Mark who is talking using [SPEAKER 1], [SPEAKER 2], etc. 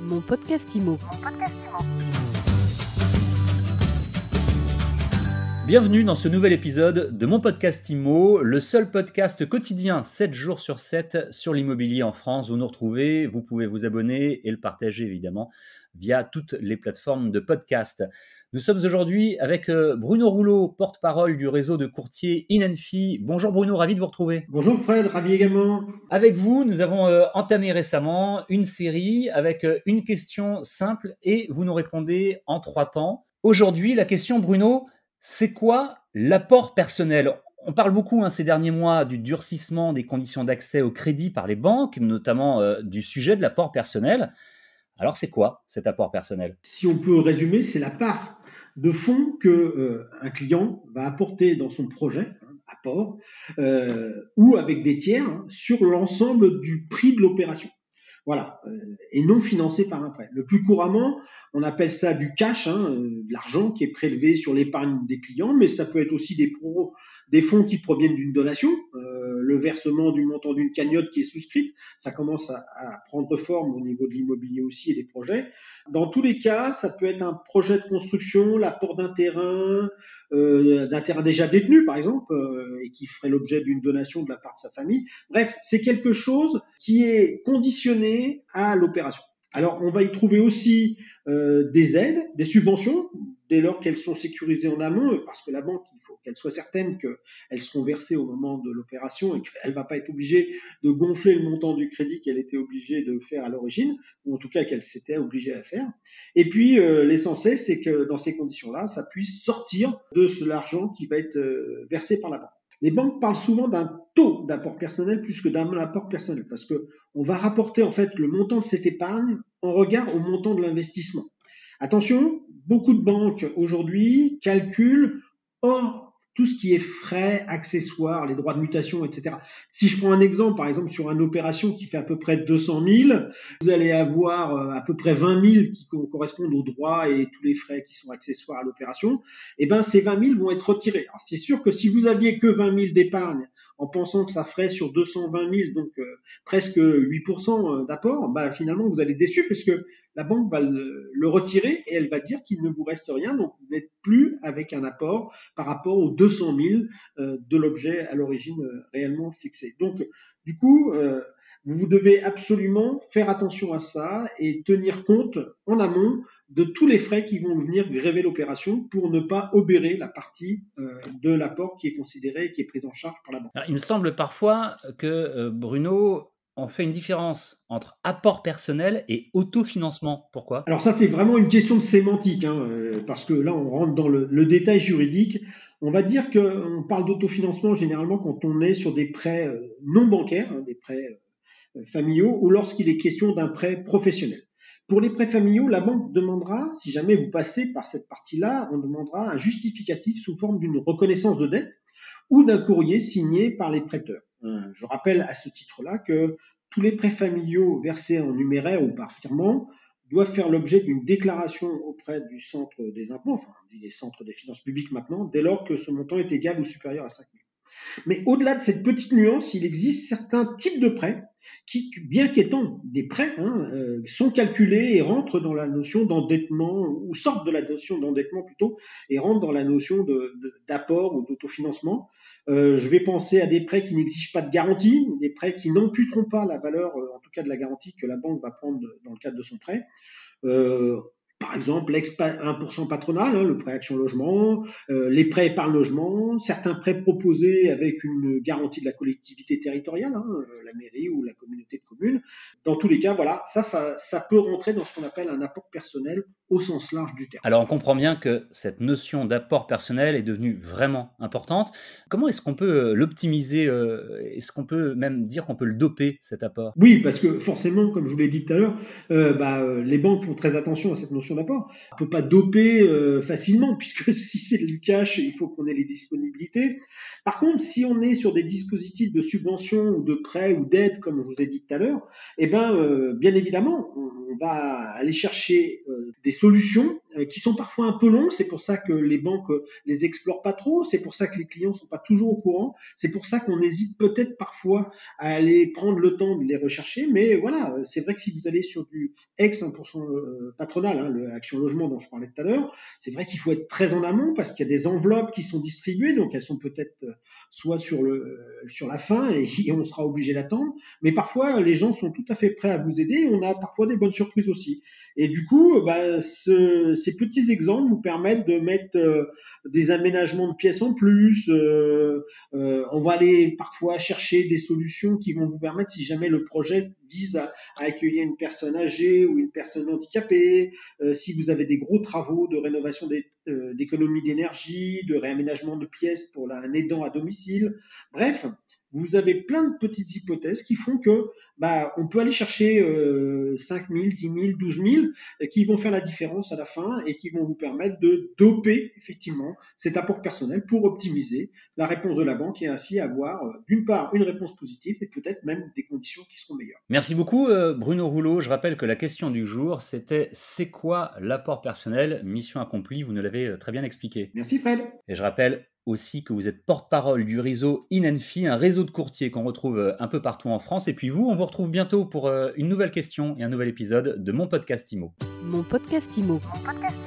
[SPEAKER 1] Mon podcast IMO.
[SPEAKER 2] Bienvenue dans ce nouvel épisode de mon podcast IMO, le seul podcast quotidien 7 jours sur 7 sur l'immobilier en France. Vous nous retrouvez, vous pouvez vous abonner et le partager évidemment via toutes les plateformes de podcast. Nous sommes aujourd'hui avec Bruno Rouleau, porte-parole du réseau de courtiers Inenfi. Bonjour Bruno, ravi de vous retrouver.
[SPEAKER 3] Bonjour Fred, ravi également.
[SPEAKER 2] Avec vous, nous avons entamé récemment une série avec une question simple et vous nous répondez en 3 temps. Aujourd'hui, la question Bruno, c'est quoi l'apport personnel ? On parle beaucoup ces derniers mois du durcissement des conditions d'accès au crédit par les banques, notamment du sujet de l'apport personnel. Alors c'est quoi cet apport personnel ?
[SPEAKER 3] Si on peut résumer, c'est la part de fonds que un client va apporter dans son projet, apport, ou avec des tiers sur l'ensemble du prix de l'opération. Voilà, et non financé par un prêt. Le plus couramment, on appelle ça du cash, de l'argent qui est prélevé sur l'épargne des clients, mais ça peut être aussi des fonds qui proviennent d'une donation, le versement du montant d'une cagnotte qui est souscrite. Ça commence à prendre forme au niveau de l'immobilier aussi et des projets. Dans tous les cas, ça peut être un projet de construction, l'apport d'un terrain déjà détenu par exemple, et qui ferait l'objet d'une donation de la part de sa famille. Bref, c'est quelque chose qui est conditionné à l'opération. Alors, on va y trouver aussi des aides, des subventions, dès lors qu'elles sont sécurisées en amont, parce que la banque, il faut qu'elle soit certaine qu'elles seront versées au moment de l'opération et qu'elle ne va pas être obligée de gonfler le montant du crédit qu'elle était obligée de faire à l'origine, ou en tout cas qu'elle s'était obligée à faire. Et puis, l'essentiel, c'est que dans ces conditions-là, ça puisse sortir de l'argent qui va être versé par la banque. Les banques parlent souvent d'un taux d'apport personnel plus que d'un apport personnel, parce que on va rapporter en fait le montant de cette épargne en regard au montant de l'investissement. Attention, beaucoup de banques aujourd'hui calculent hors tout ce qui est frais, accessoires, les droits de mutation, etc. Si je prends un exemple, par exemple, sur une opération qui fait à peu près 200 000, vous allez avoir à peu près 20 000 qui correspondent aux droits et tous les frais qui sont accessoires à l'opération. Et ben, ces 20 000 vont être retirés. Alors, c'est sûr que si vous aviez que 20 000 d'épargne, en pensant que ça ferait sur 220 000, donc presque 8% d'apport, bah, finalement, vous allez être déçu puisque la banque va le retirer et elle va dire qu'il ne vous reste rien, donc vous n'êtes plus avec un apport par rapport aux 200 000 de l'objet à l'origine réellement fixé. Donc, du coup, vous devez absolument faire attention à ça et tenir compte en amont de tous les frais qui vont venir gréver l'opération pour ne pas obérer la partie de l'apport qui est considérée, qui est prise en charge par la banque.
[SPEAKER 2] Alors, il me semble parfois que Bruno, on fait une différence entre apport personnel et autofinancement. Pourquoi ?
[SPEAKER 3] Alors ça, c'est vraiment une question de sémantique, parce que là, on rentre dans le détail juridique. On va dire qu'on parle d'autofinancement généralement quand on est sur des prêts non bancaires, des prêts familiaux, ou lorsqu'il est question d'un prêt professionnel. Pour les prêts familiaux, la banque demandera, si jamais vous passez par cette partie-là, on demandera un justificatif sous forme d'une reconnaissance de dette ou d'un courrier signé par les prêteurs. Je rappelle à ce titre-là que tous les prêts familiaux versés en numéraire ou par virement doivent faire l'objet d'une déclaration auprès du centre des impôts, enfin on dit les centres des finances publiques maintenant, dès lors que ce montant est égal ou supérieur à 5 000. Mais au-delà de cette petite nuance, il existe certains types de prêts qui, bien qu'étant des prêts, sont calculés et rentrent dans la notion d'endettement, ou sortent de la notion d'endettement plutôt, et rentrent dans la notion d'apport ou d'autofinancement. Je vais penser à des prêts qui n'exigent pas de garantie, des prêts qui n'amputeront pas la valeur, en tout cas de la garantie que la banque va prendre dans le cadre de son prêt. Par exemple, l'ex-1% patronal, le prêt Action Logement, les prêts épargne logement, certains prêts proposés avec une garantie de la collectivité territoriale, la mairie ou la communauté de communes. Dans tous les cas, voilà, ça peut rentrer dans ce qu'on appelle un apport personnel au sens large du terme.
[SPEAKER 2] Alors on comprend bien que cette notion d'apport personnel est devenue vraiment importante. Comment est-ce qu'on peut l'optimiser ? Est-ce qu'on peut même dire qu'on peut le doper, cet apport ?
[SPEAKER 3] Oui, parce que forcément, comme je vous l'ai dit tout à l'heure, les banques font très attention à cette notion d'apport. On ne peut pas doper facilement, puisque si c'est du cash, il faut qu'on ait les disponibilités. Par contre, si on est sur des dispositifs de subvention ou de prêt ou d'aide, comme je vous ai dit tout à l'heure, bien évidemment, on va aller chercher des solutions qui sont parfois un peu longs. C'est pour ça que les banques les explorent pas trop. C'est pour ça que les clients sont pas toujours au courant. C'est pour ça qu'on hésite peut-être parfois à aller prendre le temps de les rechercher. Mais voilà, c'est vrai que si vous allez sur du ex 100% patronal, le Action Logement dont je parlais tout à l'heure, c'est vrai qu'il faut être très en amont parce qu'il y a des enveloppes qui sont distribuées, donc elles sont peut-être soit sur la fin et on sera obligé d'attendre. Mais parfois, les gens sont tout à fait prêts à vous aider. On a parfois des bonnes surprises aussi. Et du coup, ces petits exemples nous permettent de mettre des aménagements de pièces en plus. On va aller parfois chercher des solutions qui vont vous permettre, si jamais le projet vise à accueillir une personne âgée ou une personne handicapée, si vous avez des gros travaux de rénovation d'économie d'énergie, de réaménagement de pièces pour un aidant à domicile. Bref, vous avez plein de petites hypothèses qui font que on peut aller chercher 5 000, 10 000, 12 000 qui vont faire la différence à la fin et qui vont vous permettre de doper effectivement cet apport personnel pour optimiser la réponse de la banque et ainsi avoir d'une part une réponse positive et peut-être même des conditions qui seront meilleures.
[SPEAKER 2] Merci beaucoup Bruno Rouleau. Je rappelle que la question du jour c'était c'est quoi l'apport personnel? Mission accomplie, vous nous l'avez très bien expliqué.
[SPEAKER 3] Merci Fred.
[SPEAKER 2] Et je rappelle aussi que vous êtes porte-parole du réseau Inenfi, un réseau de courtiers qu'on retrouve un peu partout en France. Et puis vous, on vous retrouve bientôt pour une nouvelle question et un nouvel épisode de Mon Podcast Immo.
[SPEAKER 1] Mon Podcast Immo. Mon podcast